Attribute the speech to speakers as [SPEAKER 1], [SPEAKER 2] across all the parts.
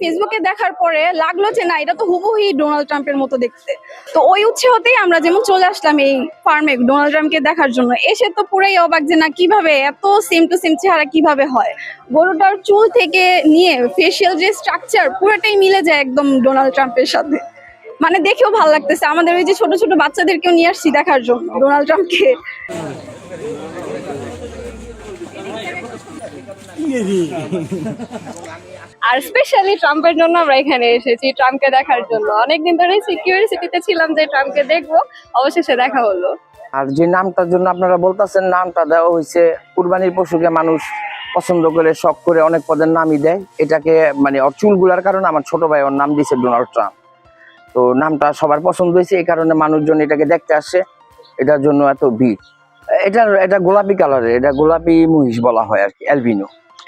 [SPEAKER 1] ফেসবুকে দেখার পরে লাগলো যে না, এটা তো হুবহুই ডোনাল্ড ট্রাম্পের মতো দেখতে। তো ওই উৎসাহতেই আমরা যেমন চলে আসলাম এই ফার্মে ডোনাল্ড ট্রাম্পকে দেখার জন্য। এসে তো পুরাই অবাক যে না, কিভাবে এত সেম টু সেম চেহারা কিভাবে হয়। গরুটার চুল থেকে নিয়ে ফেসিয়াল যে স্ট্রাকচার পুরোটাই মিলে যায় একদম ডোনাল্ড ট্রাম্পের সাথে। মানে দেখেও ভালো লাগতেছে। আমাদের ওই যে ছোট ছোট বাচ্চাদেরকেও নিয়ে আসছি দেখার জন্য ডোনাল্ড ট্রাম্পকে।
[SPEAKER 2] আর স্পেশালি ট্রাম্পের জন্য আমরা এখানে এসেছি, ট্রাম্পকে দেখার জন্য। অনেকদিন ধরে কিউরিওসিটিতে ছিলাম যে ট্রাম্পকে দেখবো, অবশেষে দেখা হলো।
[SPEAKER 3] আর যে নামটার জন্য আপনারা বলতেছেন, নামটা দেওয়া হয়েছে কুরবানির পশুকে মানুষ পছন্দ করে শখ করে অনেক পদের নামই দেয়। এটাকে মানে ওর চুলগুলার কারণে আমার ছোট ভাই ওর নাম দিয়েছে ডোনাল্ড ট্রাম্প। তো নামটা সবার পছন্দ হয়েছে, এই কারণে মানুষজন এটাকে দেখতে আসে, এটার জন্য এত ভিড়। এটা গোলাপি কালারের, এটা গোলাপি মহিষ বলা হয় আর কি,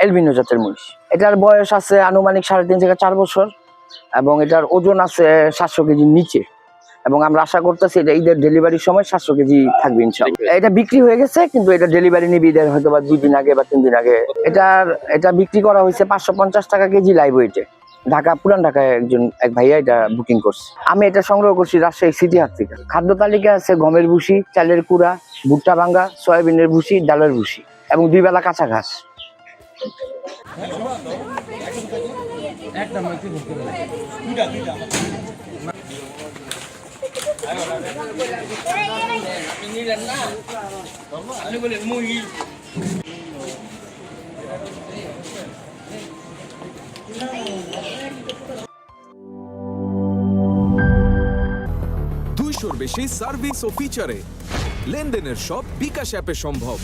[SPEAKER 3] এলবিনো জাতের মহিষ। এটার বয়স আছে আনুমানিক 3.5 থেকে 4 বছর এবং এটার ওজন আছে 700 কেজির নিচে। এবং আমরা আশা করতেছি এটা ঈদের ডেলিভারির সময় 700 কেজি থাকবে ইনশাআল্লাহ। এটা বিক্রি হয়ে গেছে, কিন্তু এটা ডেলিভারি নিবে ঈদের হয়তো বা 2 দিন আগে বা 3 দিন আগে। এটা বিক্রি করা হয়েছে 550 টাকা কেজি লাইভ ওয়েটে। পুরান ঢাকায় এক ভাইয়া এটা বুকিং করছে। আমি এটা সংগ্রহ করছি রাজশাহী সিটি হাট থেকে। খাদ্য তালিকা আছে গমের ভুসি, চালের কুড়া, ভুট্টা ভাঙ্গা, সয়াবিনের ভুসি, ডালের ভুসি এবং 2 বেলা কাঁচা ঘাস।
[SPEAKER 4] বেশি সার্ভিস ও ফিচারে লেনদেনের সব বিকাশ অ্যাপে সম্ভব।